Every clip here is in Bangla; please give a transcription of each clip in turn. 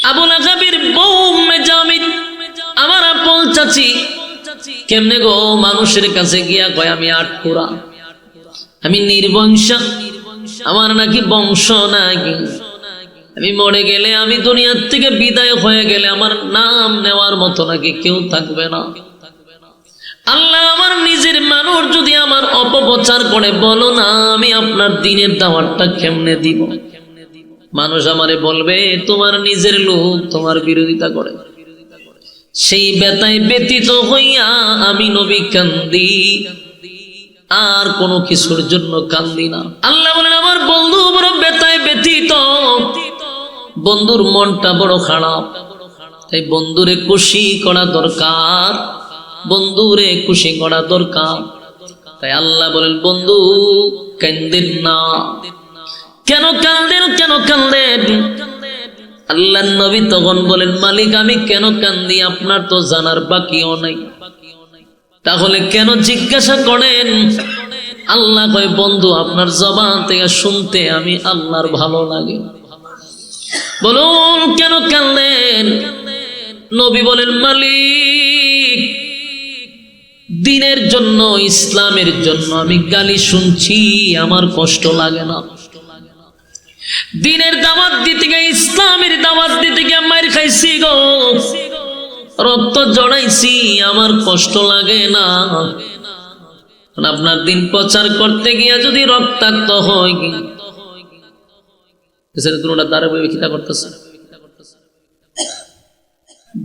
আবু লাহাবের বউ উম্মে জামিল আমার আপন চাচি কেমনে গো মানুষের কাছে গিয়া কয় আমি আটকুরা, আমি নির্বংশ, আমার নাকি বংশ নাকি, আমি মরে গেলে, আমি দুনিয়ার থেকে বিদায় হয়ে গেলে আমার নাম নেওয়ার মতো নাকি কেউ থাকবে না। আল্লাহ আমার নিজের মানুষ যদি আমার অপপ্রচার করে, বলো না আমি আপনার দ্বীনের দাওয়াতটা কেমনে দিব? মানুষ আমারে বলবে তোমার নিজের লোক তোমার বিরোধিতা করে। সেই ব্যথায় ব্যতীত হইয়া আমি নবী কান্দি, আর কোনো কিছুর জন্য কান্দি না। আল্লাহ বলেন আমার বন্ধু বড় ব্যথায় ব্যতীত, বন্ধুর মনটা বড় খারাপ, তাই বন্ধুরে খুশি করা দরকার, বন্ধুরে খুশি করা দরকার। তাই আল্লাহ বলেন বন্ধু কান্দেন না। কেন কান্দেন, কেন কান্দেন? আল্লাহ নবী তখন বলেন মালিক আমি কেন কান্দি আপনার তো জানার বাকিও নাই, তাহলে কেন জিজ্ঞাসা করেন? আল্লাহ কয় বন্ধু আপনার জবান থেকে শুনতে আমি আল্লাহর ভালো লাগে। বলুন কেন কান্দেন? নবী বলেন মালিক দ্বীনের জন্য, ইসলামের জন্য আমি গালি শুনছি, আমার কষ্ট লাগে না। দ্বীনের দাওয়াত দিতে গিয়ে, ইসলামের দাওয়াত দিতে গিয়ে মার খাইছি গো, রক্ত জড়াইছি, আমার কষ্ট লাগে না। আপনার দ্বীন প্রচার করতে গিয়া যদি রক্তাক্ত হয়,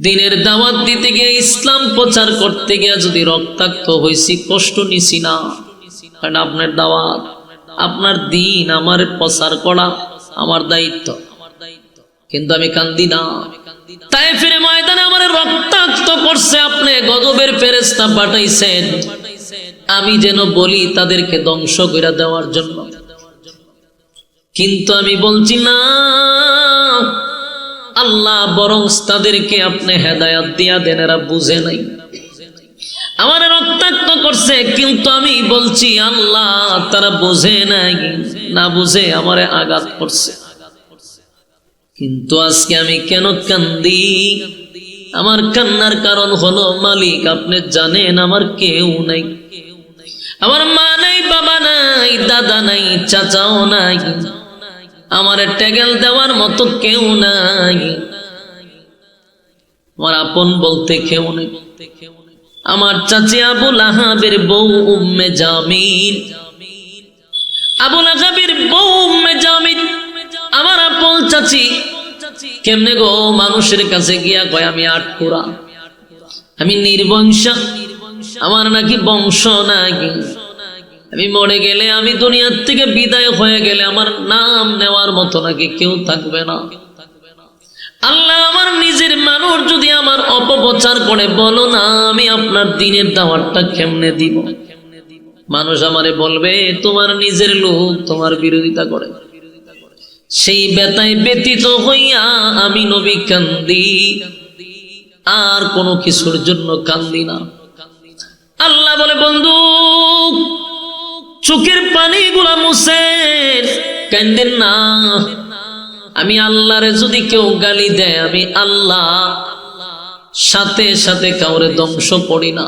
দ্বীনের দাওয়াত দিতে গিয়ে, ইসলাম প্রচার করতে গিয়া যদি রক্তাক্ত হয়েছি, কষ্ট নিছি না, কারণ আপনার দাওয়াত, আপনার দ্বীন আমার প্রচার করা আমার দায়িত্ব, কিন্তু আমি কান্দি না। তায়েফের ময়দানে আমার রক্তাক্ত করছে, আপনি গজবের ফেরেশতা পাঠাইছেন আমি যেন বলি তাদেরকে ধ্বংস করে দেওয়ার জন্য, কিন্তু আমি বলছি না আল্লাহ বরং তাদেরকে আপনি হেদায়েত দিয়া দেন, এরা বুঝে নাই। আমার রক্তাক্ত করছে, কিন্তু আমি বলছি আল্লাহ তারা বোঝে নাই, না বুঝে আমারে আঘাত করছে। কিন্তু আজকে আমি কেন কান্দি? আমার কান্নার কারণ হলো মালিক আপনি জানেন আমার কেউ নাই, আমার মা নাই, বাবা নাই, দাদা নাই, চাচাও নাই, আমার টেগেল দেওয়ার মতো কেউ নাই, আমার আপন বলতে কেউ নেই। আমার চাচি আবু লাহাবের বউ উম্মে জামিল, আবু লাহাবের বউ উম্মে জামিল আমার আপন চাচি কেমনে গো মানুষের কাছে গিয়া কয় আমি আটকুরা, আমি নির্বংশ, আমার নাকি বংশ নাকি, আমি মরে গেলে, আমি দুনিয়ার থেকে বিদায় হয়ে গেলে আমার নাম নেওয়ার মতো নাকি কেউ থাকবে না। আল্লাহ আমার নিজের মানুষ যদি আমার অপপ্রচার করে, বলো না আমি আপনার দ্বীনের দাওয়াতটা কেমনে দিব? মানুষ আমারে বলবে তোমার নিজের লোক তোমার বিরোধিতা করে। সেই ব্যথায় ব্যতীত হইয়া আমি নবী কান্দি, আর কোনো কিছুর জন্য কান্দি না। আল্লাহ বলে বন্ধু চোখের পানিগুলা মুছেন, কান্দেন না। আমি আল্লাহরে যদি কেউ গালি দেয়, আমি আল্লাহ সাথে সাথে কাউরে ধ্বংস করি না।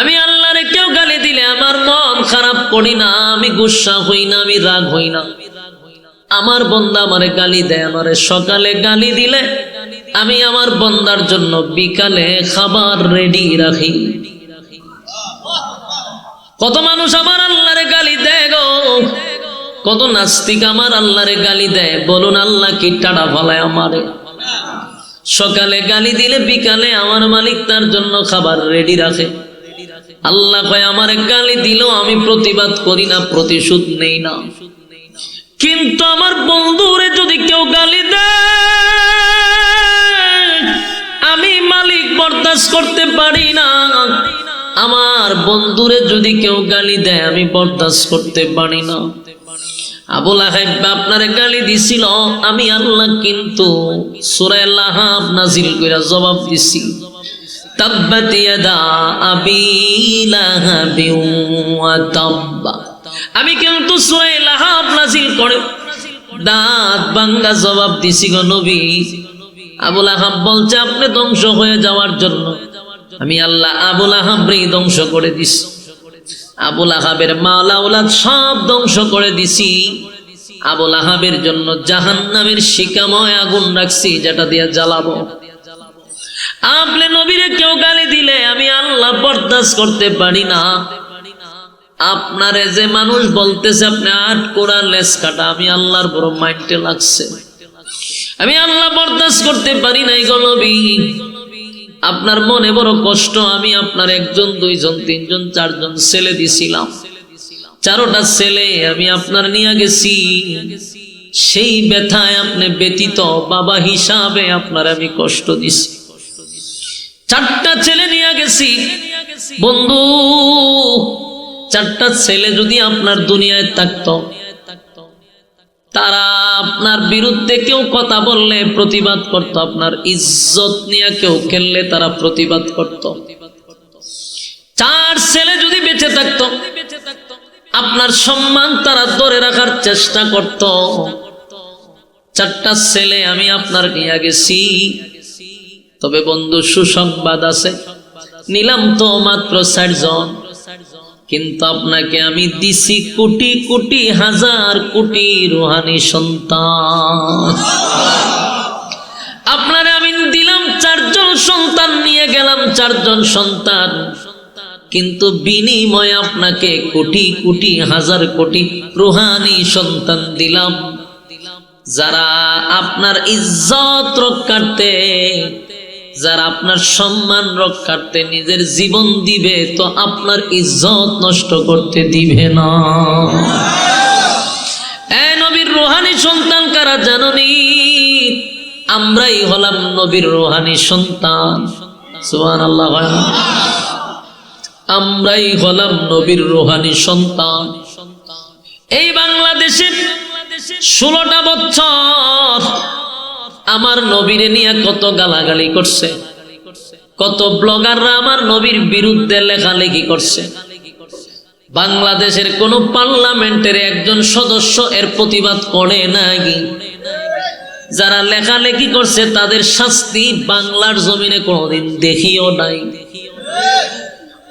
আমি আল্লাহরে কেউ গালি দিলে আমার মন খারাপ করি না, আমি গুসা হই না, আমি রাগ হই না। আমার বান্দা আমারে গালি দেয়, আমারে সকালে গালি দিলে আমি আমার বান্দার জন্য বিকালে খাবার রেডি রাখি। কত মানুষ আমার আল্লাহরে গালি দেয় গো, কত নাস্তিক আমার আল্লাহরে গালি দেয়। বলুন আল্লাহ কি টাড়া ফালায় আমারে? সকালে গালি দিলে বিকালে আমার মালিক তার জন্য খাবার রেডি রাখে। আল্লাহ কয় আমারে গালি দিলেও আমি প্রতিবাদ করি না, প্রতিশোধ নেই না। কিন্তু আমার বন্ধুরে যদি কেউ গালি দেয়, আমি মালিক বরদাস্ত করতে পারি না। আমার বন্ধুরে যদি কেউ গালি দেয়, আমি বরদাস্ত করতে পারি না। আবু লাহাব আপনারে গালি দিছিল, আমি আল্লাহ কিন্তু সূরা লাহাব নাজিল কইরা জবাব দিছি, তাব্বাত ইয়াদা আবি লাহাবি ওয়া তাব্বা। আমি কিন্তু সূরা লাহাব নাজিল করে দাঁত ভাঙ্গা জবাব দিছি গো নবী, আবুল আহাব বলছে আপনি ধ্বংস হয়ে যাওয়ার জন্য আমি আল্লাহ আবুল আহাবরে ধ্বংস করে দিছি, আবুল আহাবের মাল আওলাদ সব ধ্বংস করে দিছি। আবুল আহাবের জন্য জাহান্নামের শিকাময় আগুন রাখছি, যেটা দিয়ে জ্বালাবো। আপনি নবীরে কেউ গালি দিলে আমি আল্লাহ বরদাস্ত করতে পারি না। আপনারে যে মানুষ বলতেছে আপনি আট কোরআন লেস কাটা, আমি আল্লাহর বড় মাইন্ডে লাগছে, আমি আল্লাহ বরদাস্ত করতে পারি নাই গো নবী। আপনার মনে বড় কষ্ট, আমি আপনার একজন দুইজন তিনজন চারজন ছেলে দিছিলাম, চারোটা ছেলে আমি আপনার নিয়ে গেছি, সেই ব্যথায় আপনি ব্যতীত বাবা হিসাবে আপনার আমি কষ্ট দিছি। চারটা ছেলে নিয়ে গেছি বন্ধু, চারটা ছেলে যদি আপনার দুনিয়ায় থাকতো, তারা আপনার বিরুদ্ধে কেউ কথা বললে প্রতিবাদ করত, আপনার ইজ্জত নিয়ে কেউ খেললে তারা প্রতিবাদ করত। চার ছেলে যদি বেঁচে থাকতো, আপনার সম্মান তারা ধরে রাখার চেষ্টা করত। চারটা ছেলে আমি আপনার নিয়ে গেছি, তবে বন্ধু সুসংবাদ আছে, নিলাম তো মাত্র 60 জন, কিন্তু আপনাকে আমি দিছি কোটি কোটি হাজার কোটি রুহানি সন্তান। আপনারে আমি দিলাম 4 জন সন্তান, নিয়ে গেলাম 4 জন সন্তান, কিন্তু বিনিময়ে আপনাকে কোটি কোটি হাজার কোটি রুহানি সন্তান দিলাম, যারা আপনার ইজ্জত রক্ষার্থে, যারা আপনার সম্মান রক্ষার্থে নিজের জীবন দিবে, তো আপনার ইজ্জত নষ্ট করতে দিবে না। এ নবীর রুহানি সন্তান কারা জানোনি? আমরাই হলাম নবীর রুহানি সন্তান। সুবহানাল্লাহ, আমরাই হলাম নবীর রুহানি সন্তান। এই বাংলাদেশে 16টা বছর আমার নবীরে নিয়ে কত গালাগালি করছে, কত ব্লগাররা আমার নবীর বিরুদ্ধে লেখালেখি করছে। বাংলাদেশের কোন পার্লামেন্টের একজন সদস্য এর প্রতিবাদ করে নাই। যারা লেখালেখি করছে তাদের শাস্তি বাংলার জমিনে কোনোদিন দেখিও নাই।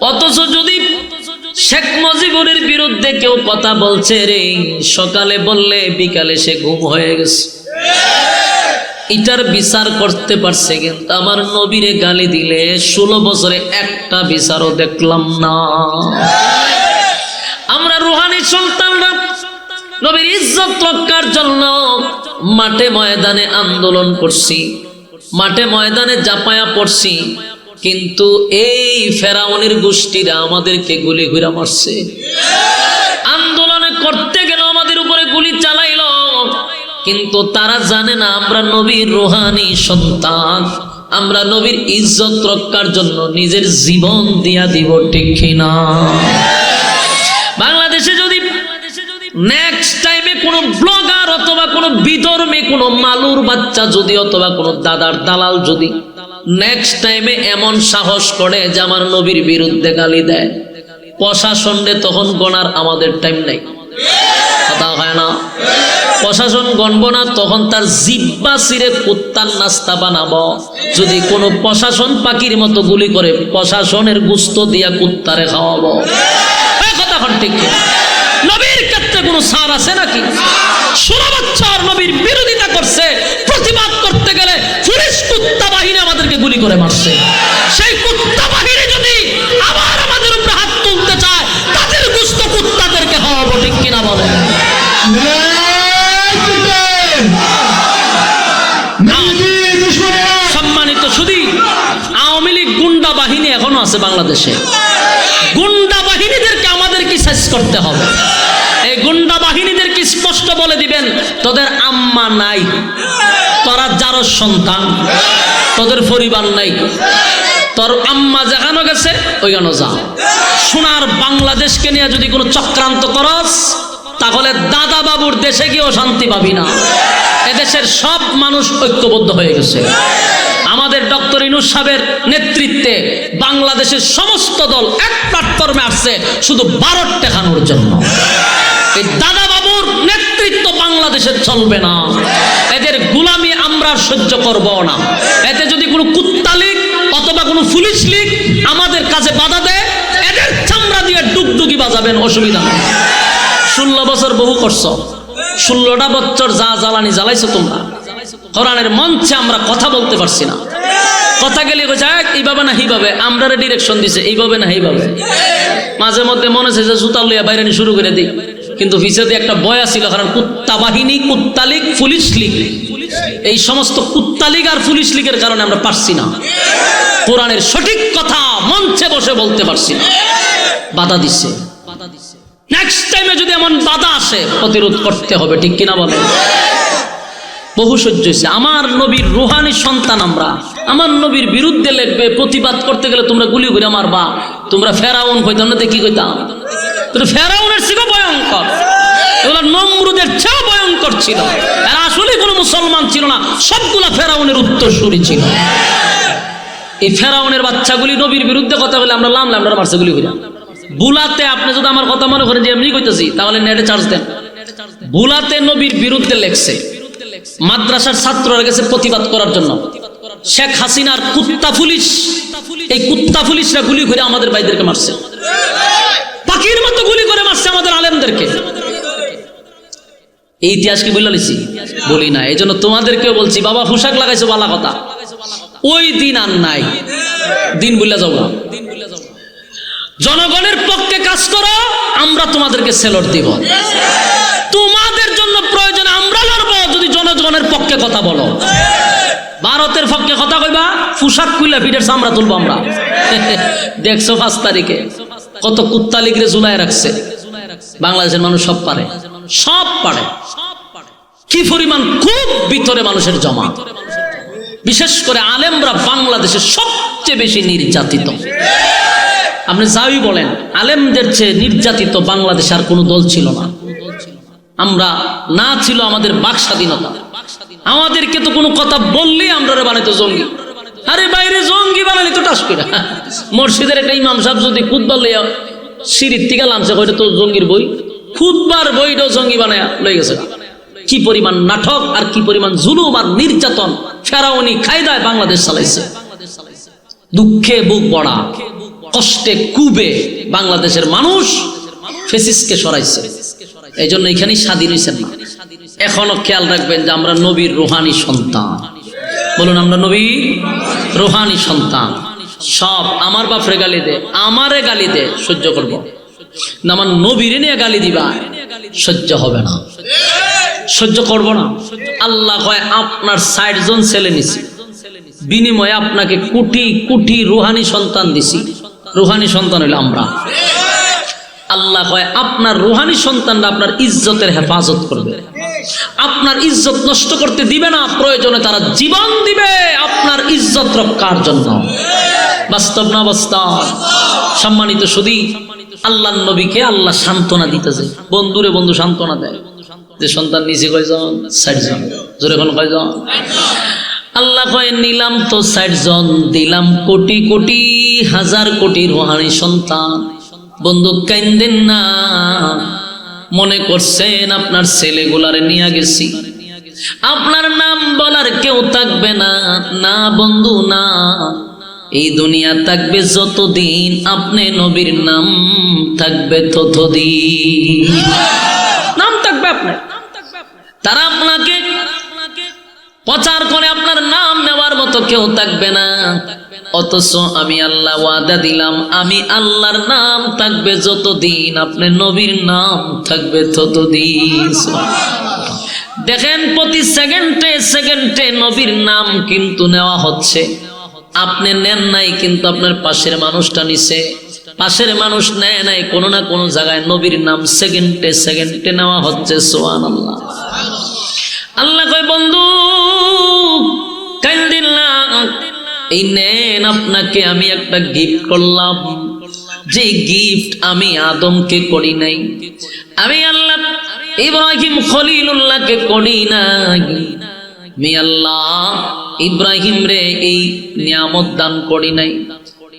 অথচ যদি শেখ মুজিবুরের বিরুদ্ধে কেউ কথা বলছে রে, সকালে বললে বিকালে সে ঘুম হয়ে গেছে, এটার বিচার করতে পারছে, কিন্তু আমার নবীরে গালি দিলে 16 বছরে একটা বিচারও দেখলাম না। আমরা রুহানি সন্তানরা নবীর ইজ্জত রক্ষার জন্য মাঠে ময়দানে আন্দোলন করছি, মাঠে ময়দানে জাপায়া পড়ছি, কিন্তু এই ফেরাউনের গোষ্ঠীরা আমাদেরকে গুলি ঘুরা মারছে। আন্দোলনে করতে গেল আমাদের উপরে গুলি চালাইলো, কিন্তু তারা জানে না আমরা নবীর রুহানি সন্তান, আমরা নবীর ইজ্জত রক্ষার জন্য নিজের জীবন দিয়া দিব, ঠিক কিনা? বাংলাদেশে যদি নেক্সট টাইমে কোনো ব্লগার অথবা কোনো বিধর্মী কোনো মালুর বাচ্চা যদি অথবা কোনো দাদার দালাল যদি নেক্সট টাইমে এমন সাহস করে যে আমার নবীর বিরুদ্ধে গালি দেয়, প্রশাসনে তখন গণার আমাদের টাইম নেই, কথা হয় না? প্রশাসন গণব না, তখন তার জিব্বা ছিঁড়ে কুত্তার নাস্তা বানাবো। যদি কোনো প্রশাসন পাখির মতো গুলি করে, প্রশাসনের গুস্ত দিয়া কুত্তারে খাওয়াবো। কথা ঠিক নবীর ক্ষেত্রে কোনো সার আছে নাকি? 16 বছর নবীর বিরোধিতা করছে, প্রতিবাদ করতে গেলে পুলিশ কুত্তা বাহিনী আমাদেরকে গুলি করে মারছে। সেই কুত্তা বাহিনী যদি আবার আমাদের উপরে হাত তুলতে চায়, তাদের গুস্ত কুত্তাদেরকে খাওয়াবো, ঠিক কিনা বলে? সম্মানিত শুধু আওয়ামী লীগ গুন্ডা বাহিনী এখনো আছে বাংলাদেশে। গুন্ডা বাহিনীদেরকে আমাদের কি শেষ করতে হবে। এই গুন্ডা বাহিনীদেরকে স্পষ্ট বলে দিবেন, তোদের আম্মা নাই, তোরা যার সন্তান, তোদের পরিবার নাই, তোর আম্মা যেখানে গেছে ওইখানে যা। সোনার বাংলাদেশকে নিয়ে যদি কোনো চক্রান্ত করস, তাহলে দাদা বাবুর দেশে গিয়েও শান্তি পাবি না। এদেশের সব মানুষ ঐক্যবদ্ধ হয়ে গেছে। আমাদের ডক্টর ইউনূস সাহেবের নেতৃত্বে বাংলাদেশের সমস্ত দল এক প্ল্যাটফর্মে আসছে শুধু ভারত টেকানোর জন্য। এই দাদা বাবুর নেতৃত্ব বাংলা বাংলাদেশে চলবে না। এদের গোলামি আমরা সহ্য করব না। এতে যদি কোনো কুত্তা লীগ অথবা কোনো পুলিশ লীগ আমাদের কাজে বাধা দেয়, এদের চামড়া দিয়ে ডুগডুগি বাজাবেন, অসুবিধা নেই। 16 বছর বহু করছো, 16টা বছর যা জ্বালানি জ্বালাইছো তোমরা, কোরআনের মঞ্চে আমরা কথা বলতে পারছি না। কথা গেলে এইভাবে না এইভাবে, আমরা ডিরেকশন দিছে এইভাবে না এইভাবে। মাঝে মধ্যে মনে হচ্ছে যে জুতা লইয়া বাইরে শুরু করে দিই, কিন্তু ভিসাতে একটা বয়া ছিল, কারণ কুত্তা বাহিনী, কুত্তা লীগ, পুলিশ লীগ, এই সমস্ত কুত্তা লীগ আর পুলিশ লীগের কারণে আমরা পারছি না কোরআনের সঠিক কথা মঞ্চে বসে বলতে পারছি না। বাধা দিচ্ছে। নেক্সট টাইমে যদি এমন বাধা আসে প্রতিরোধ করতে হবে, ঠিক কিনা বলে? বহু সহ্য হয়েছে। আমার নবীর রুহানি সন্তান আমরা, আমার নবীর বিরুদ্ধে লিখবে, প্রতিবাদ করতে গেলে তোমরা গুলি করে মারবা। তোমরা ফেরাউন কইতাম না, কি কইতাম? ফেরাউনের চেয়েও ভয়ঙ্কর, এগুলো নমরুদের চেয়েও ভয়ঙ্কর ছিল। এরা আসলে কোনো মুসলমান ছিল না, সবগুলা ফেরাউনের উত্তরসূরি ছিল। এই ফেরাউনের বাচ্চাগুলি নবীর বিরুদ্ধে কথা বলে আমরা আমরা মারছে গুলি করে। বুলাতে আপনি যদি আমার কথা মনে করেন যে এমনি কইতেছি, তাহলে নেটে চার্জ দেন। বুলাতে নবীর বিরুদ্ধে লেখছে, মাদ্রাসার ছাত্ররা গেছে প্রতিবাদ করার জন্য। শেখ হাসিনার কুত্তা পুলিশ, এই কুত্তা পুলিশরা গুলি করে আমাদের ভাইদেরকে মারছে, পাখির মতো গুলি করে মারছে আমাদের আলেমদেরকে। এই ইতিহাস কি বলে লিছি? বলি না। এই জন্য তোমাদেরকেও বলছি, বাবা পোশাক লাগাইছো বালা কথা, ওই দিন আর নাই, দিন ভুলে যাও না। জনগণের পক্ষে কাজ করো, আমরা তোমাদেরকে সেলট দিব। তোমাদের জন্য প্রয়োজনে আমরা লড়বো যদি জনগণের পক্ষে কথা বলো। ভারতের পক্ষে কথা কইবা, পোশাক খুলে পিঠের চামড়া তুলবো আমরা। দেখছো 5 তারিখে কত কুত্তা লীগরে ঝুলায় রাখছে। বাংলাদেশের মানুষ সব পারে, সব পারে। কি পরিমাণ খুব ভিতরে মানুষের জমা। বিশেষ করে আলেমরা বাংলাদেশের সবচেয়ে বেশি নির্যাতিত। আপনি যাই বলেন, আলেমদের চেয়ে নির্যাতিত বাংলাদেশে আর কোনো দল ছিল না। আমরা না ছিল আমাদের বাক স্বাধীনতা। আমাদেরকে তো কোনো কথা বললেই আমরা বানাইতো জঙ্গি। আরে বাইরে জঙ্গি বানালি তো টাস করে। মসজিদের একটা ইমাম সাহেব যদি খুতবা লইয়া সিঁড়ির থেকে লামছে, ওইটা তো জঙ্গির বই, খুতবার বইটাও জঙ্গি বানায়া লই গেছে। কি পরিমাণ নাটক আর কি পরিমাণ জুলুম আর নির্যাতন ফেরাউনি কায়দায় বাংলাদেশ চালাইছে। দুঃখে বুক বড়া, কষ্টে কুবে বাংলাদেশের মানুষ ফেসিসকে সরাইছে। এই জন্য এখানেই স্বাধীন হয়েছেন না। এখনো খেয়াল রাখবেন যে আমরা নবীর রুহানি সন্তান। বলুন, আমরা নবীর রুহানি সন্তান। সব আমার বাপরে গালি দে, আমারে গালি দে, সহ্য করব না। আমার নবীরে নিয়ে গালি দিবা, সহ্য হবে না, সহ্য করব না। আল্লাহ কয় আপনার 60 জন ছেলে নিছি, বিনিময়ে আপনাকে কোটি কোটি রুহানি সন্তান দিছি। রুহানি সন্তান হইল আমরা। আল্লাহ কয় আপনার রুহানি সন্তানরা আপনার ইজ্জতের হেফাজত করবে, আপনার ইজ্জত নষ্ট করতে দিবে না। প্রয়োজনে তারা জীবন দিবে আপনার ইজ্জত রক্ষার জন্য। বাস্তব না বাস্তব? সম্মানিত সুধী, আল্লাহর নবীকে আল্লাহ সান্ত্বনা দিতেছে। বন্ধুরে বন্ধু সান্ত্বনা দেয় যে সন্তান নিচে কয়জন? 60 জন। জোরে কোন কয়জন? আল্লাহ কয় নিলাম তো 60 জন, দিলাম কোটি কোটি হাজার কোটি রুহানি সন্তান। বন্ধু কাইন্দেন না, মনে করছেন আপনার ছেলেগুলারে নিয়ে গেছি, আপনার নাম বলার কেউ থাকবে না। না বন্ধু না, এই দুনিয়া থাকবে যতদিন, আপনি নবীর নাম থাকবে ততদিন। নাম থাকবে আপনার, তারা আপনাকে প্রচার করে আপনার নাম নেওয়ার মতো কেউ থাকবে না। অথচ আমি আল্লাহ ওয়াদা দিলাম, আমি আল্লাহর নাম থাকবে যতদিন, আপনি নবীর নাম থাকবে ততদিন। দেখেন প্রতি সেকেন্ডে সেকেন্ডে নবীর নাম কিন্তু নেওয়া হচ্ছে। আপনি নেন নাই, কিন্তু আপনার পাশের মানুষটা নিছে। পাশের মানুষ নেয় নাই, কোনো না কোনো জায়গায় নবীর নাম সেকেন্ডে সেকেন্ডে নেওয়া হচ্ছে। সুবহানাল্লাহ। আল্লাহ কয় বন্ধু কান্দিন না, এই নেন আপনাকে আমি একটা গিফট করলাম। যে গিফট আমি আদমকে করি নাই, আমি আল্লাহ ইব্রাহিম খলিলুল্লাহকে করি নাই। আমি আল্লাহ ইব্রাহিম রে এই নিয়ামত দান করি নাই।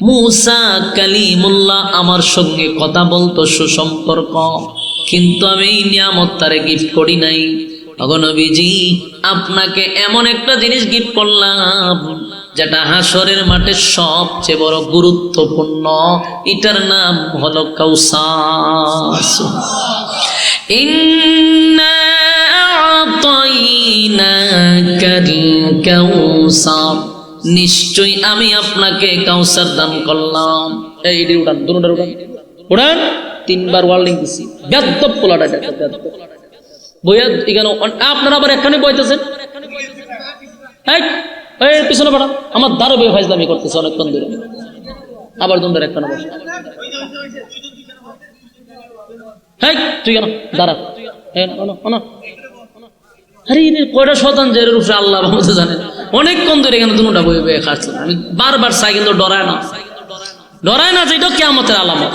মুসা কালিমুল্লাহ আমার সঙ্গে কথা বলতো, সুসম্পর্ক, কিন্তু আমি এই নিয়ামত তারে গিফট করি নাই। ওগো নবীজি, আপনাকে এমন একটা জিনিস গিফট করলাম যেটা হাসরের মাঠে সবচেয়ে বড় গুরুত্বপূর্ণ, এটার নাম হলো কাউসার। ইন্না আ'তাইনাকাল কাউসার, নিশ্চয়ই আমি আপনাকে কাউসার দান করলাম। এই উড়ান, দুটোটার উড়ান, উড়ান। 3 বার ওয়ার্নিং দিছি, বেয়াদব পোলাটা এটা, বেয়াদব বইয়া এখানে। আপনারা আবার এখানে বইতেছেন, এই পিছনে পড়া, আমার দ্বারা বই ফাইজলামি করতেছে অনেকক্ষণ ধরে। আবার দুটার একখানে বসে, হ্যাঁ তুই কেন দাঁড়া, আরে কয়টা শতান যে রূপে আল্লাহ ভাবতে জানেন। অনেকক্ষণ ধরে এখানে দুটা বই বয়ে খাচ্ছিলাম, আমি বারবার চাই কিন্তু ডরায় না, ডরায় না, যেটা কিয়ামতের আলামত।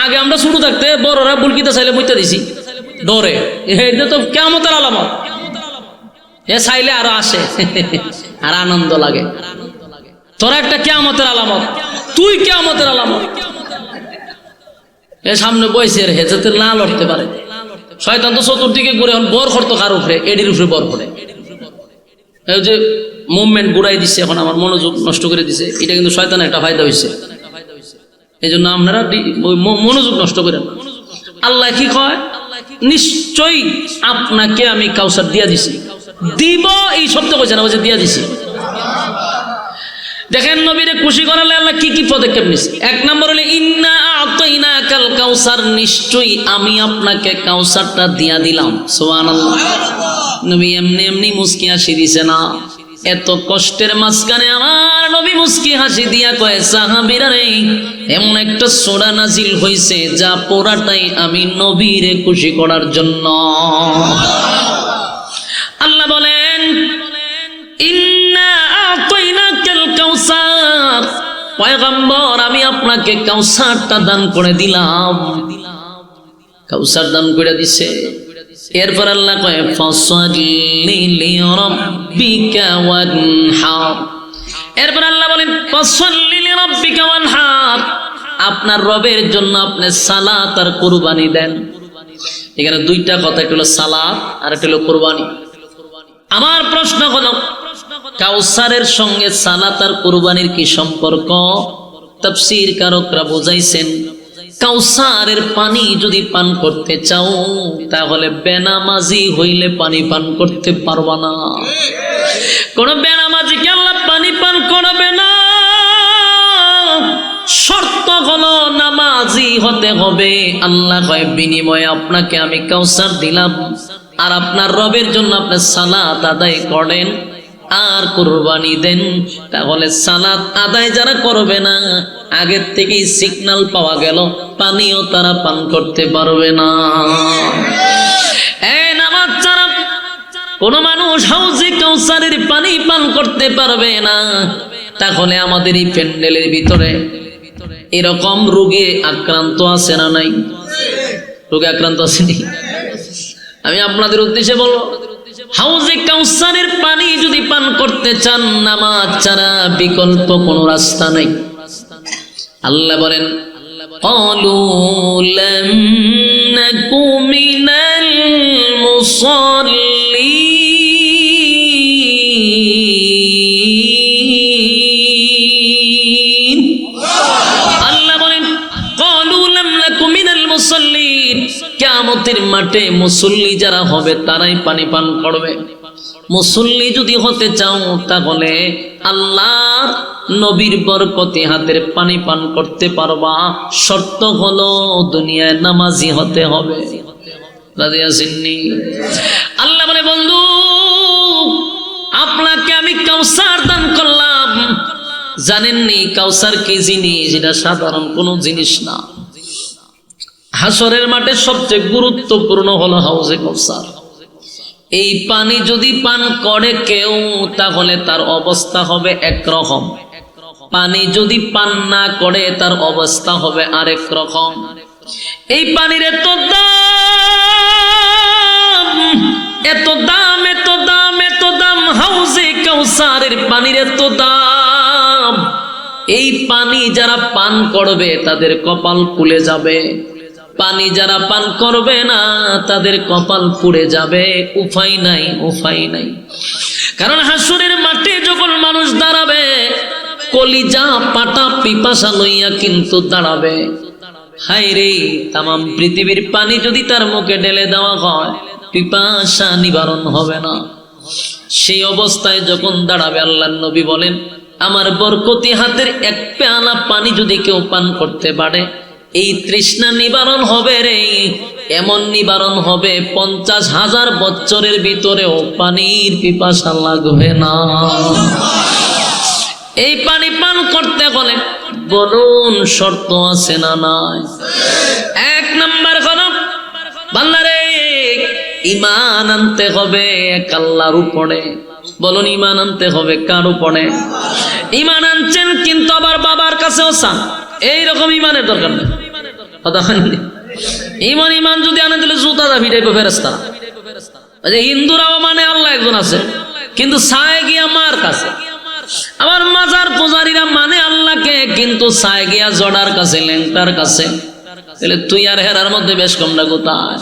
আগে আমরা ছোট থাকতে বড়রা বুলকিতে চাইলে বইতে দিছি, ডরে, এটা তো কিয়ামতের আলামত। এ চাইলে আরো আসে আর আনন্দ লাগে। তোরা একটা কিয়ামতের আলামত, তুই কিয়ামতের আলামত। এ সামনে বইছে হেজাতে না লড়তে পারে, শয়তান তো চতুর্দিকে ঘুরে এখন বর করতো কার উপরে, এডির উপরে বর করে। এই যে মুভমেন্ট ঘুরাই দিচ্ছে, এখন আমার মনোযোগ নষ্ট করে দিছে, এটা কিন্তু শয়তানের একটা ফায়দা হয়েছে। এই জন্য আপনারা মনোযোগ নষ্ট করেন। আল্লাহ কি কয়, নিশ্চয়ই আপনাকে আমি কাউসার দিয়া দিছি, দিব এই শব্দ কইছে না, বলছে দিয়া দিছি। দেখেন নবীরে খুশি করালে আল্লাহ কি কি পদক্ষেপ নিছে। 1 নম্বর হলো ইন্না আ'তাইনাকাল কাউসার, নিশ্চয়ই আমি আপনাকে কাউসারটা দিয়া দিলাম। সুবহানাল্লাহ। নবী এমনি এমনি মুস্কি হাসি দিছে না, এত কষ্টের মাঝখানে আমার নবী মুস্কি হাসি দিয়া কয়, সাহাবীরা রে, এমন একটা সূরা নাজিল হইছে যা পুরাটাই আমি নবীরে খুশি করার জন্য। আল্লাহ বলেন, ইন্না আ'তাইনাকাল কাউসার, পয়গম্বর আমি আপনাকে কাউসারটা দান করে দিলাম। কাউসার দান করে দিছে। এরপর আল্লাহ কয়, ফাসাল্লি লিরাব্বিকা ওয়ানহার। এরপর আল্লাহ বলেন, ফাসাল্লি লিরাব্বিকা ওয়ানহার, আপনার রবের জন্য আপনি সালাত আর কুরবানি দেন। এখানে দুইটা কথা, একটা হলো সালাত আর একটা হলো কুরবানি। আমার প্রশ্ন হলো, কাউসারের সঙ্গে সালাত আর কুরবানির কি সম্পর্ক? তাফসীর কারকরা বুঝাইছেন, কাউসারের পানি যদি পান করতে চাও তাহলে বেনামাজি হইলে পানি পান করতে পারবা না। কোন বেনামাজিকে আল্লাহ পানি পান করবে না। শর্ত হলো নামাজি হতে হবে। আল্লাহ কয়, বিনিময়ে আপনাকে আমি কাউসার দিলাম, আর আপনার রবের জন্য আপনি সালাত আদায় করেন আর কুরবানি দেন। তাহলে সালাত আদায় যারা করবে না, আগের থেকেই সিগন্যাল পাওয়া গেল, পানিও তারা পান করতে পারবে না। এই নামাজ ছাড়া কোন মানুষ হাউজে কাউসারের পানি পান করতে পারবে না। তাহলে আমাদের এই প্যান্ডেলের ভিতরে এরকম রোগে আক্রান্ত আছে না নাই? রোগে আক্রান্ত আসেনি? আমি আপনাদের উদ্দেশ্যে বলবো, হাউজে কাউসারের পানি যদি পান করতে চান, নামাজ ছাড়া বিকল্প কোনো রাস্তা নেই। আল্লাহ বলেন, ক্বালু লাম নাকু মিনাল মুসাল্লিন। আল্লাহ বলেন, ক্বালু লাম নাকু মিনাল মুসাল্লিন, কিয়ামতের মাঠে মুসল্লি যারা হবে তারাই পানি পান করবে। মুসল্লি যদি হতে চাও তাহলে আল্লাহর নবীর বরকতে হাতের পানি পান করতে পারবা। শর্ত হলো দুনিয়ায় নামাজি হতে হবে। রাজি আছেননি? আল্লাহ বলে, বন্ধু আপনাকে আমি কাউসার দান করলাম। জানেননি কাউসার কি জিনিস? এটা সাধারণ কোনো জিনিস না। হাসরের মাঠে সবচেয়ে গুরুত্বপূর্ণ হলো হাউজে কাউসার। এই পানি যদি পান করে কেউ তাহলে তার অবস্থা হবে একরকম, পানি যদি পান না করে তার অবস্থা হবে আরেক রকম। এই পানির এত দাম, এত দাম, এত দাম, এত দাম, হাউজে কাউসারের পানির এত দাম। এই পানি যারা পান করবে তাদের কপাল খুলে যাবে। পানি যারা পান করবে না তাদের কপাল পুড়ে যাবে, উপায় নাই, উপায় নাই। কারণ হাসরের মাঠে যখন মানুষ দাঁড়াবে, কলিজা পাটা পিপাসা লইয়া কিন্তু দাঁড়াবে। হায় রে, তামাম পৃথিবীর পানি যদি তার মুখে ঢেলে দেওয়া হয়, পিপাসা নিবারণ হবে না। সেই অবস্থায় যখন দাঁড়াবে, আল্লাহর নবী বলেন, আমার বরকতি হাতের এক পেয়ালা পানি যদি কেউ পান করতে পারে, এই তৃষ্ণা নিবারণ হবে রে। এমন নিবারণ হবে 50,000 বছরের ভিতরেও পানির পিপাসা লাগবে না। এই পানি পান করতে হলে বলুন শর্ত আছে না নাই? এক নাম্বার হলো বান্দারে ঈমান আনতে হবে এক আল্লাহর উপরে। বলুন ঈমান আনতে হবে কার উপরে? ঈমান আনছেন কিন্তু আবার বাবার কাছেও চান, এইরকম ঈমানের দরকার নেই। কথা হয়নি? ঈমান যদি আনে দিলে জুতা দা ভিড়াইবে ফেরেশতারা। হিন্দুরাও মানে আল্লাহ একজন আছে, কিন্তু চায় গিয়া মার কাছে। আবার মাজার পূজারীরা মানে আল্লাহকে, কিন্তু চায় গিয়া জড়ার কাছে, লেংটার কাছে। তাহলে তুই আর হেরার মধ্যে বেশ কমটা কোথায়?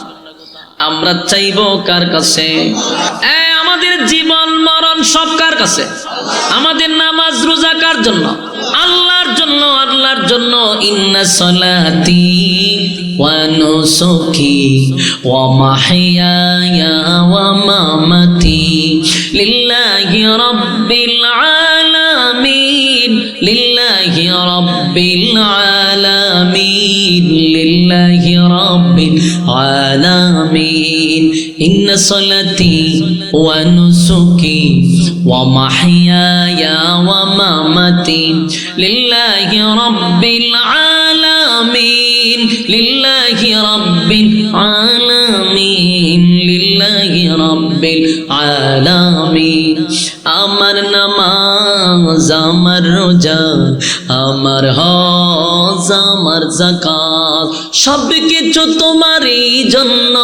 আমরা চাইবো কার কাছে? আমাদের জীবন মরণ সব কার কাছে? আমাদের নামাজ রোজা কার জন্য? আল্লাহর জন্য, আল্লাহর জন্য। ইন্না সলাতি ওয়া নুসুকি ওয়া মাহইয়ায়া ওয়া মামাতি লিল্লাহি রাব্বিল আলামিন, লিল্লাহি রাব্বিল আলামিন, লিল্লাহি রাব্বিল আলামিন। ইন্না সলাতি ওয়া নুসুকি ওয়া মাহইয়ায়া ওয়া মামাতি লিল্লাহি রাব্বিল আলামিন, লিল্লাহি রাব্বিল আলামিন, লিল্লাহি রাব্বিল আলামিন। আমার নামাজ, আমার রোজা, আমার হজ, আমার যাকাত সব কিছু তোমারই জন্য।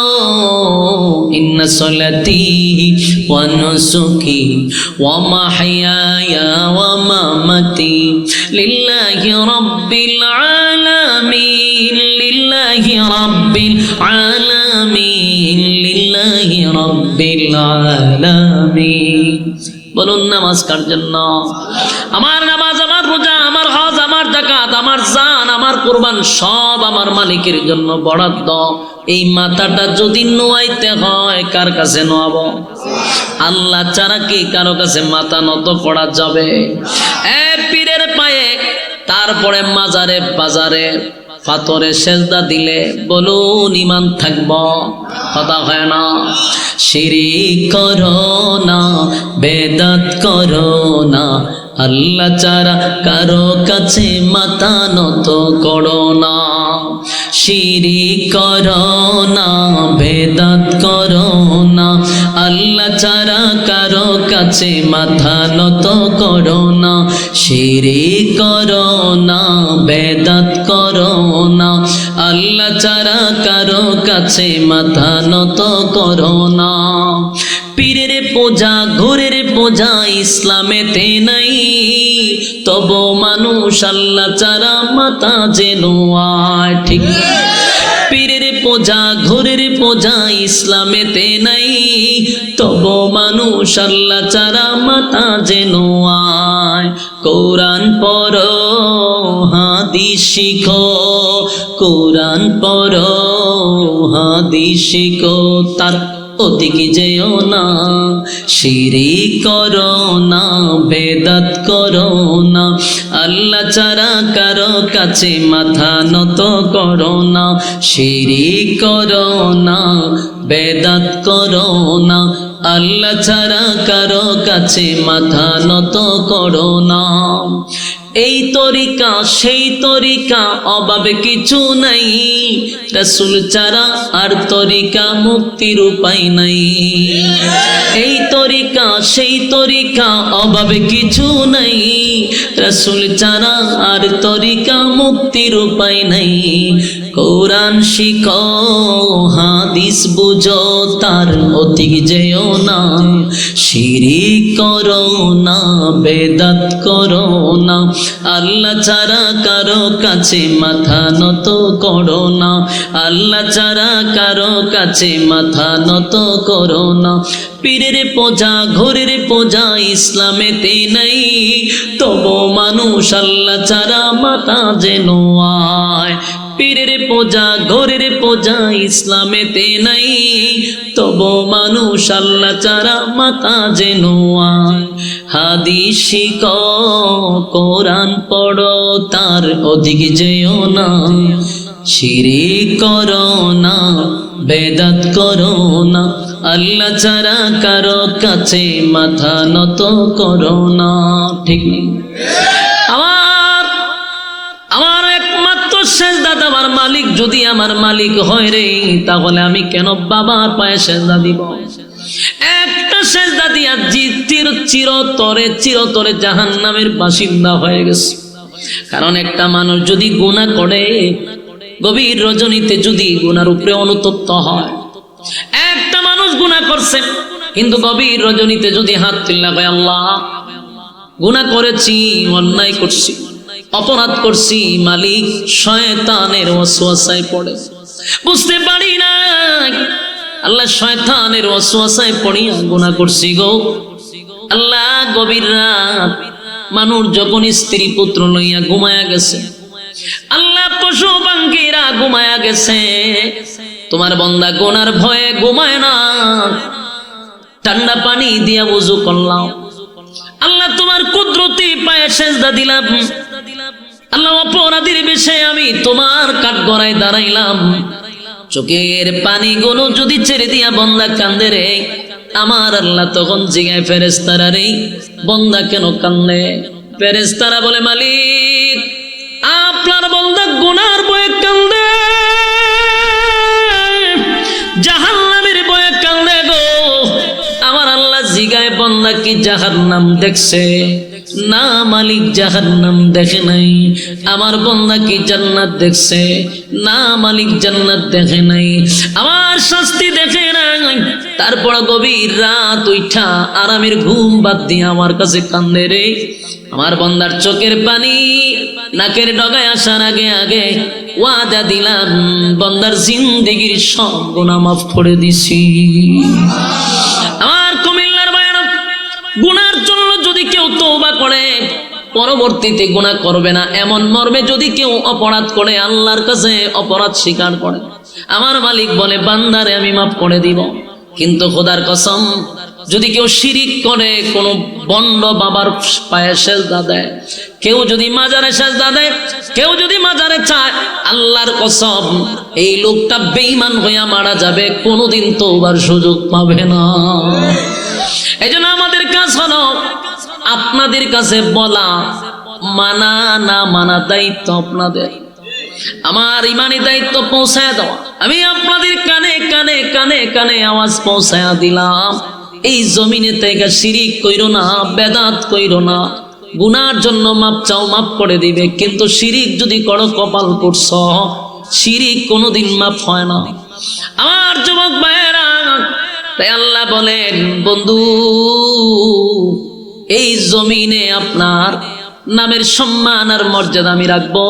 ইন্না সলাতি ওয়া নুসুকি ওয়া মাহইয়ায়া ওয়া মামাতি লিল্লাহি রাব্বিল আলামিন, লিল্লাহি রাব্বিল আলামিন, লিল্লাহি রাব্বিল আলামিন। বলুন নামাজ কার জন্য? আমার নামাজ, আমার রোজা, আমার হজ, আমার যাকাত, আমার জান, আমার কুরবান সব আমার মালিকের জন্য বরাদ্দ। এই মাথাটা যদি নোয়াইতে হয় কার কাছে নোয়াবো? আল্লাহ ছাড়া কি কারো কাছে মাথা নত করা যাবে? পীরের পায়ে, তারপরে মাজারে বাজারে পাথরে সেজদা দিলে বলুন ঈমান থাকবো? কথা হয় না। শিরিক করো না, বেদাত করো না, আল্লাহ ছাড়া কারো কাছে মাথা নত করো না। শিরিক করো না, বেদাত করো না, আল্লাহ ছাড়া কারো কাছে মাথা নত করো না। শিরিক করো না, বেদাত করো না, আল্লাহ ছাড়া কারো কাছে মাথা নত করো না। পীরের পূজা, ঘোরের পূজা ইসলামেতে নাই, তবু মানুষ আল্লাহ ছাড়া মাথা যেন আয়। ঠিক? পীরের পূজা, ঘোরের পূজা ইসলামেতে নাই, তবু মানুষ আল্লাহ ছাড়া মাথা যেন আয়। কোরআন পড়ো, হাদিস শিখো, কোরআন পড়ো, হাদিস শিখো, তার ওদিকে যেও না। শিরিক করো না, বেদাত করো না, আল্লাহ ছাড়া কারো কাছে মাথা নত করো না। শিরিক করো না, বেদাত করো না, আল্লাহ ছাড়া কারো কাছে মাথা নত করো না। এই তরিকা সেই তরিকা, অভাবে কিছু নাই, রাসূল ছাড়া আর তরিকা মুক্তির উপায় নাই। এই তরিকা সেই তরিকা, অভাবে কিছু নাই, রাসূল ছাড়া আর তরিকা মুক্তির উপায় নাই। কোরআন শিখো হাদিস বুঝো তার অধিক যেও না শিরিক করো না বেদাত করো না আল্লাহ ছাড়া কারো কাছে মাথা নত করো না আল্লাহ ছাড়া কারো কাছে মাথা নত করো না পীরের পূজা ঘরের পূজা ইসলামেতে নাই তবু মানুষ আল্লাহ ছাড়া মাথা যেন আয় পীরের পূজা ঘরের পূজা ইসলামেতে নাই তবু মানুষ আল্লাহ ছাড়া মাথা যেন আয় হাদিস শিখো কোরআন পড়ো তার অধিক যেও না শিরিক করো না বেদাত করো না আল্লাহ ছাড়া কারো কাছে মাথা নত করো না ঠিক নেই আমার একমাত্র সেজদা দেওয়ার মালিক যদি আমার মালিক হয় রে তাহলে আমি কেন বাবার পায়ে সেজদা দিব একটা সেজদা দিয়া চিরতরে জাহান্নামের বাসিন্দা হয়ে গেছে কারণ একটা মানুষ যদি গুনাহ করে গভীর রজনীতে যদি গুনার উপরে অনুতপ্ত হয় একটা মানুষ গুনাহ করছে কিন্তু গভীর রজনীতে যদি হাত তুলে কয় আল্লাহ গুনাহ করেছি অন্যায় করছি অপরাধ করছি মালিক শয়তানের ওয়াসওয়াসায় পড়ে বুঝতে পারি না আল্লাহ শয়তানের ওয়াসওয়াসায় পড়িয়া গুনাহ করছি গো আল্লাহ গভীর রাত মানুষ যখন স্ত্রী পুত্র লইয়া ঘুমায়া গেছে আল্লাহ পশু পাখিরা ঘুমায়া গেছে তোমার বান্দা গুনার ভয়ে ঘুমায় না ঠান্ডা পানি দিয়া ওযু করলাম আল্লাহ তোমার কুদরতি পায়ে সেজদা দিলাম আল্লাহ অপরাধীর বেশে আমি তোমার কাঠগড়ায় দাঁড়াইলাম চোখের পানিগুলো যদি ছেড়ে দিয়া বান্দা কান্দে রে আমার আল্লাহ তখন জিগায় ফেরেশতারা রে বান্দা কেন কান্দে ফেরেশতারা বলে মালিক আপনার বান্দা গুনার ভয়ে কান্দে জাহান্নামের ভয়ে কান্দে গো আমার আল্লাহ জিগায় বান্দা কি জাহান্নাম দেখছে না মালিক জাহান্নাম দেখে নাই আমার বান্দা কি জান্নাত দেখছে না মালিক জান্নাত দেখে নাই আমার শাস্তি দেখে নাই তারপর গভীর রাত উঠা আরামের ঘুম বাদ দিয়ে আমার কাছে কান্দে রে আমার বান্দার চোখের পানি নাকের ডগায় আসার আগে আগে ওয়াদা দিলাম বান্দার জিন্দেগীর সব গুনাহ মাফ করে দিছি আমার কুমিল্লার ভাইরা গুনার জন্য যদি কেউ তওবা করে পরবর্তীতে গুনাহ করবে না এমন মর্মে যদি কেউ অপরাধ করে আল্লাহর কাছে অপরাধ স্বীকার করে আমার মালিক বলে বান্দারে আমি মাফ করে দিব কিন্তু খোদার কসম যদি কেউ শিরিক করে কোন বন্ড বাবার পায়ে সেজদা দেয় কেউ যদি মাজারে সেজদা দেয় কেউ যদি মাজারে চায় আল্লাহর কসম এই লোকটা বেঈমান হইয়া মারা যাবে কোনোদিন তওবার সুযোগ পাবে না এইজন্য আমাদের কাজ হলো আপনাদের কাছে বলা মানা না মানা দায়িত্ব আপনাদের আমার ইমানি দায়িত্ব পৌঁছায় দেওয়া আমি আপনাদের কানে কানে কানে কানে আওয়াজ পৌঁছায়া দিলাম এই জমিনে থেকে শিরিক কইরো না বেদাত কইরো না গুনার জন্য মাপ চাও মাপ করে দিবে কিন্তু শিরিক যদি করো কপাল করছ শিরিক কোনোদিন মাপ হয় না আমার যুবক ভাইয়েরা তাই আল্লাহ বলেন বন্ধু এই জমিনে আপনার নামের সম্মান আর মর্যাদা আমি রাখবো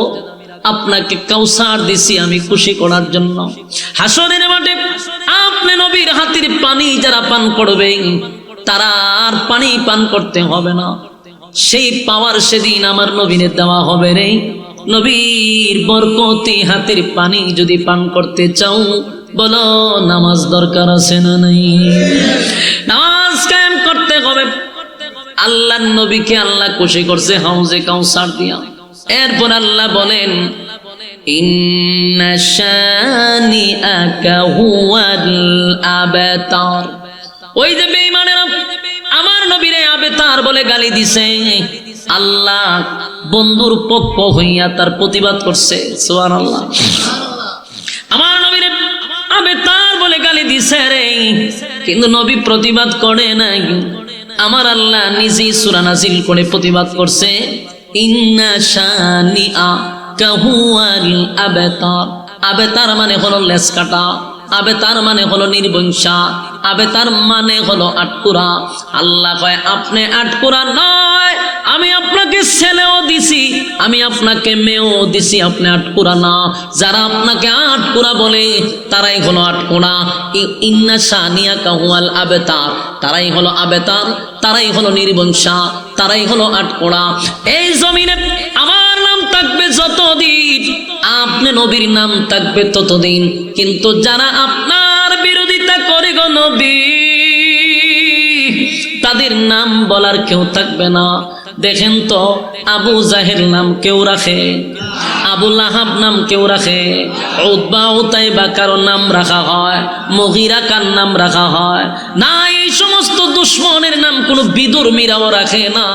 আপনাকে কাউসার দিছি আমি খুশি করার জন্য হাসরের মাঠে আপনি নবীর হাতের পানি যারা পান করবে তারা আর পানি পান করতে হবে না সেই পাওয়ার সেদিন আমার নবীরে দেওয়া হবে রে নবীর বরকতি হাতের পানি যদি পান করতে চাও বলো নামাজ দরকার আছে না নাই নামাজ কায়েম করতে হবে আল্লাহর নবীকে আল্লাহ খুশি করছে হাউজে কাউসার দিয়া এরপর আল্লাহ বলেন ইন্না শানিআকা হুয়াল আবতার ওই যে বেঈমানেরা আমার নবীরে আবতার বলে গালি দিছে আল্লাহ বন্ধুর পক্ষ হইয়া তার প্রতিবাদ করছে সুবহানাল্লাহ আমার নবীরে আবতার বলে গালি দিছে রে কিন্তু নবী প্রতিবাদ করে নাই আমার আল্লাহ নিজেই সূরা নাজিল করে প্রতিবাদ করছে ইন্না শানিআকা হুয়াল আবতার আবে তার মানে হলো লেস কাটা, আবে তার মানে হলো নির্বংশা, আবে তার মানে হলো আটকুরা। আল্লাহ কয় আপনি আটকুরা নয়, আমি আপনাকে ছেলেও দিছি, আমি আপনাকে মেয়েও দিছি, আপনি আটকুরা না। যারা আপনাকে আটকুরা বলে তারাই হলো আটকুরা। ইন্না শানিয়াকা হুয়াল আবতার, তারাই হলো আবতার, তারাই হলো নির্বংশা, তারাই হলো আটকুরা। এই জমিনে আমার নাম থাকবে যতদিন, আপনি নবীর নাম থাকবে ততদিন। কিন্তু যারা আপনার বিরোধিতা করে গো নবী, তাদের নাম বলার কেউ থাকবে না। দেখেন তো আবু জাহেল নাম কেউ রাখে, আবু লাহাব নাম কেউ রাখে, উতবা উতাইবা কারো নাম রাখা হয়, মুগীরা কার নাম রাখা হয় না? এই সমস্ত দুশ্মনের নাম কোনো বিদুর্মীরাও রাখে না।